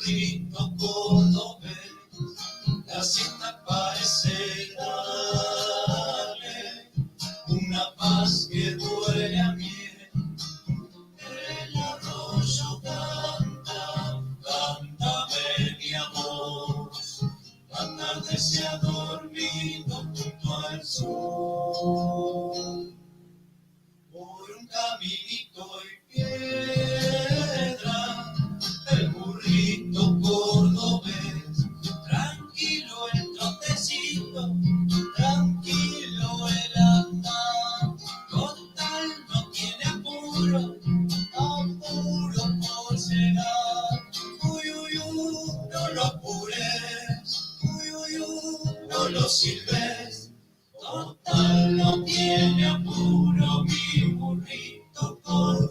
burrito cordobés, la cinta parece darle una paz que duele a miel. El arroyo canta, cántame mi amor. La tarde se ha dormido junto al sol. Por un caminito y piedra, el burrito cordobés. Tranquilo el trotecito, tranquilo el andar. Total no tiene apuro, apuro por llegar. Uy, uy, uy, no lo apures. Uy, uy, uy, no lo silbes. Total no tiene apuro mi burrito cordobés.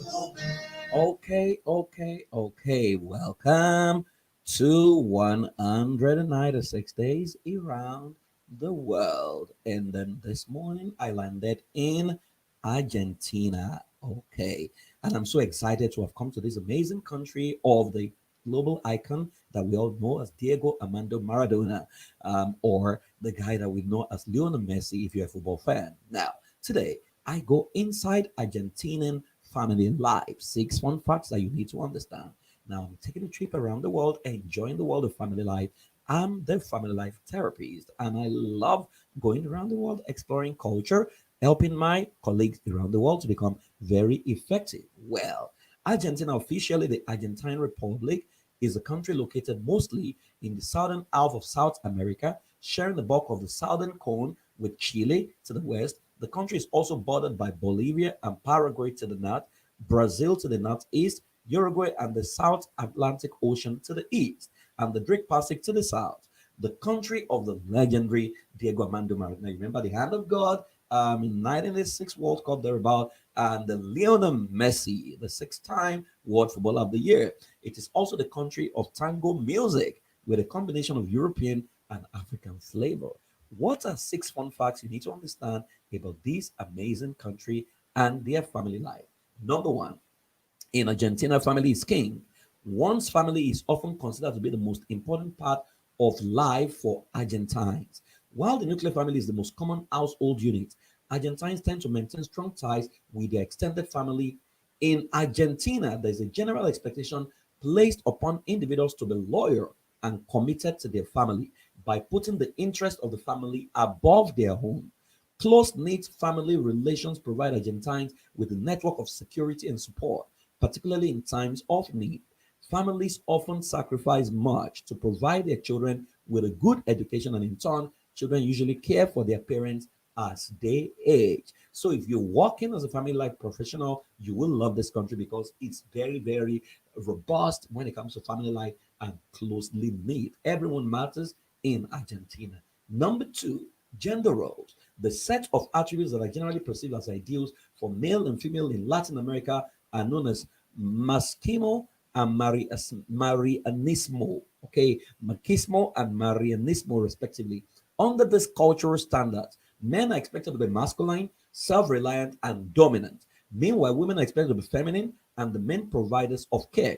Okay. Welcome to 196 days around the world. And then this morning I landed in Argentina. Okay. And I'm so excited to have come to this amazing country of the global icon that we all know as Diego Armando Maradona, or the guy that we know as Lionel Messi if you're a football fan. Now, today I go inside Argentinian family life. 6 fun facts that you need to understand. Now, I'm taking a trip around the world, enjoying the world of family life. I'm the family life therapist, and I love going around the world, exploring culture, helping my colleagues around the world to become very effective. Well, Argentina, officially the Argentine Republic, is a country located mostly in the southern half of South America, sharing the bulk of the southern cone with Chile to the west. The country is also bordered by Bolivia and Paraguay to the north, Brazil to the northeast, Uruguay and the South Atlantic Ocean to the east, and the Drake Pacific to the south. The country of the legendary Diego Armando Maradona. Remember the hand of God in 1986 World Cup thereabout, and the Lionel Messi, the six-time World Footballer of the Year. It is also the country of tango music with a combination of European and African flavor. What are 6 fun facts you need to understand about this amazing country and their family life? Number one, in Argentina, family is king. One's family is often considered to be the most important part of life for Argentines. While the nuclear family is the most common household unit, Argentines tend to maintain strong ties with their extended family. In Argentina, there's a general expectation placed upon individuals to be loyal and committed to their family by putting the interest of the family above their own. Close knit family relations provide Argentines with a network of security and support, particularly in times of need. Families often sacrifice much to provide their children with a good education, and in turn, children usually care for their parents as they age. So, if you're working as a family life professional, you will love this country because it's very, very robust when it comes to family life and closely knit. Everyone matters in Argentina. Number two, gender roles. The set of attributes that are generally perceived as ideals for male and female in Latin America are known as machismo and Marianismo. Okay, machismo and Marianismo, respectively. Under this cultural standards, men are expected to be masculine, self-reliant, and dominant. Meanwhile, women are expected to be feminine and the main providers of care.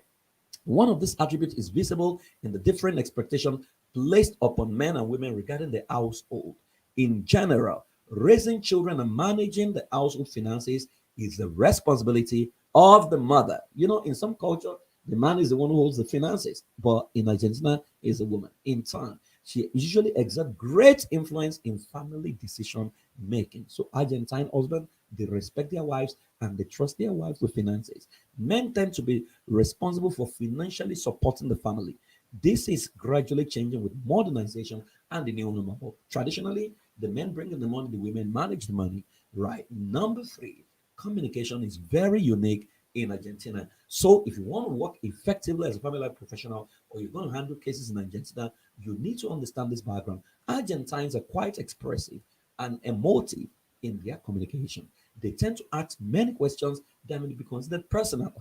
One of these attributes is visible in the different expectations placed upon men and women regarding the household. In general, raising children and managing the household finances is the responsibility of the mother. You know, in some culture, the man is the one who holds the finances, but in Argentina, is a woman. In turn, she usually exerts great influence in family decision making. So, Argentine husbands, they respect their wives and they trust their wives with finances. Men tend to be responsible for financially supporting the family. This is gradually changing with modernization and the new normal. Traditionally, the men bring in the money, the women manage the money. Right. Number three, communication is very unique in Argentina. So, if you want to work effectively as a family life professional or you're going to handle cases in Argentina, you need to understand this background. Argentines are quite expressive and emotive in their communication. They tend to ask many questions that may be considered personal.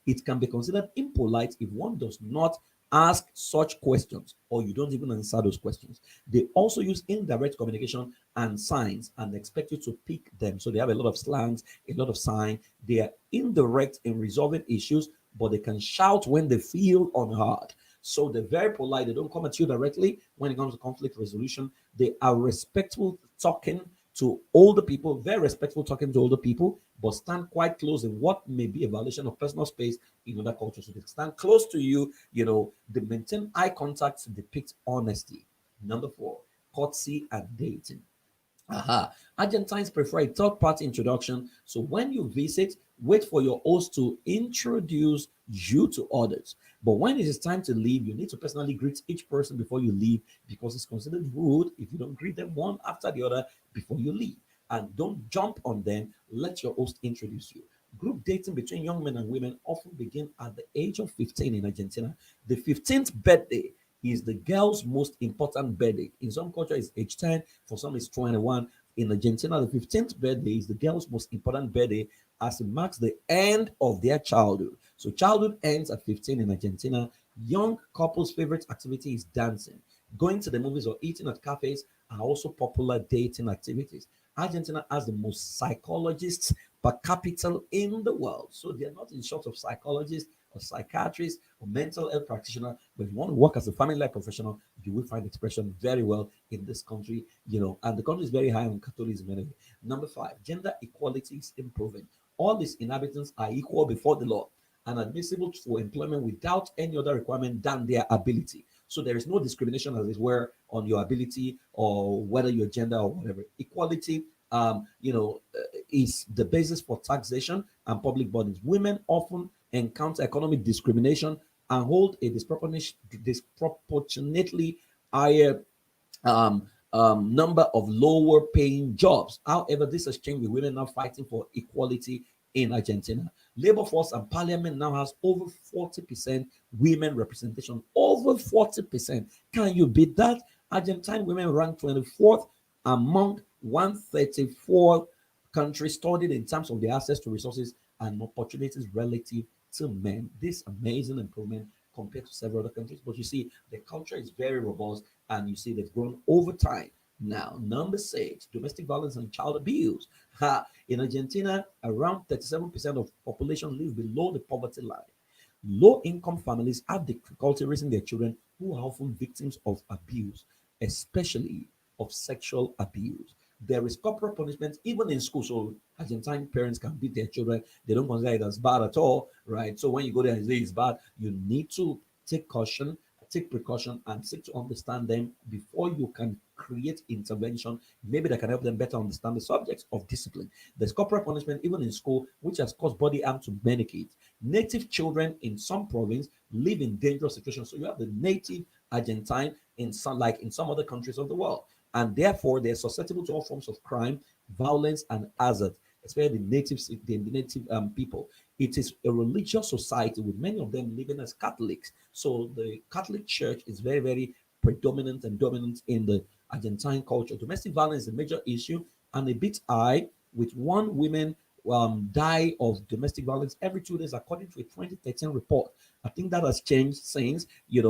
It can be considered impolite if one does not ask such questions or you don't even answer those questions. They also use indirect communication and signs and expect you to pick them. So they have a lot of slangs, a lot of sign. They are indirect in resolving issues, but they can shout when they feel unheard. So they're very polite. They don't come at you directly when it comes to conflict resolution. They are respectful talking to older people, very respectful talking to older people, but stand quite close in what may be a violation of personal space in other cultures. So they stand close to you, they maintain eye contact to depict honesty. Number four, courtesy and dating. Aha. Argentines prefer a third party introduction. So when you visit, wait for your host to introduce you to others. But when it is time to leave, you need to personally greet each person before you leave because it's considered rude if you don't greet them one after the other before you leave. And don't jump on them. Let your host introduce you. Group dating between young men and women often begin at the age of 15 in Argentina. The 15th birthday is the girl's most important birthday. In some cultures, it's age 10, for some, it's 21. In Argentina, the 15th birthday is the girl's most important birthday as it marks the end of their childhood. So, childhood ends at 15 in Argentina. Young couples' favorite activity is dancing. Going to the movies or eating at cafes are also popular dating activities. Argentina has the most psychologists per capita in the world. So they're not in short of psychologists or psychiatrists or mental health practitioner. But if you want to work as a family life professional, you will find expression very well in this country, and the country is very high on Catholicism anyway. Number five, gender equality is improving. All its inhabitants are equal before the law and admissible for employment without any other requirement than their ability. So there is no discrimination, as it were, on your ability or whether your gender or whatever. Equality, is the basis for taxation and public bodies. Women often encounter economic discrimination and hold a disproportionately higher um, number of lower paying jobs. However, this has changed with women now fighting for equality in Argentina. Labor force and parliament now has over 40% women representation. Over 40%. Can you beat that? Argentine women rank 24th among 134 countries studied in terms of their access to resources and opportunities relative to men. This amazing improvement compared to several other countries. But you see, the culture is very robust and you see they've grown over time. Now, number six, domestic violence and child abuse. In Argentina, around 37% of population live below the poverty line. Low income families have difficulty raising their children who are often victims of abuse, especially of sexual abuse. There is corporal punishment even in school. So Argentine parents can beat their children. They don't consider it as bad at all, right? So when you go there and say it's bad, you need to take caution, take precaution, and seek to understand them before you can create intervention. Maybe that can help them better understand the subjects of discipline. There's corporal punishment even in school, which has caused body harm to many kids. Native children in some province live in dangerous situations. So you have the native Argentine in some other countries of the world, and therefore they're susceptible to all forms of crime, violence, and hazard, especially the native people. It is a religious society with many of them living as Catholics. So the Catholic Church is very, very predominant and dominant in the Argentine culture. Domestic violence is a major issue and a bit high, with one woman die of domestic violence every 2 days, according to a 2013 report. I think that has changed since, it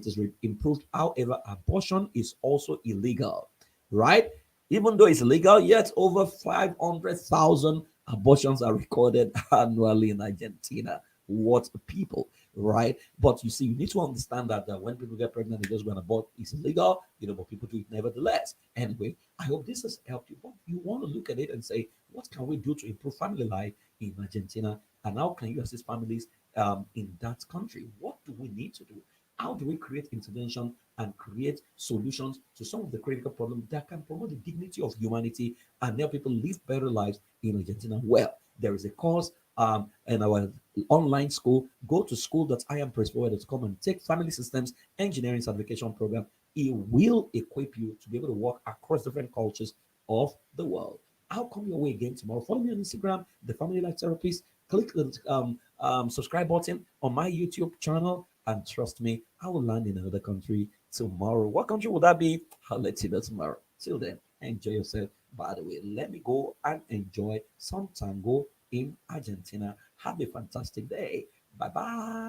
has improved. However, abortion is also illegal, right? Even though it's legal, yet over 500,000 abortions are recorded annually in Argentina. What people, right? But you see, you need to understand that when people get pregnant, they just go and abort. It's illegal, but people do it nevertheless. Anyway, I hope this has helped you. But you want to look at it and say, what can we do to improve family life in Argentina? And how can you assist families in that country? What do we need to do? How do we create intervention and create solutions to some of the critical problems that can promote the dignity of humanity and help people live better lives in Argentina? Well, there is a course in our online school. Go to school.iampressforward.com and take Family Systems Engineering Certification Program. It will equip you to be able to work across different cultures of the world. I'll come your way again tomorrow. Follow me on Instagram, The Family Life Therapist. Click the subscribe button on my YouTube channel, and trust me, I will land in another country tomorrow. What country would that be? I'll let you know tomorrow. Till then, enjoy yourself. By the way, let me go and enjoy some tango in Argentina. Have a fantastic day. Bye bye.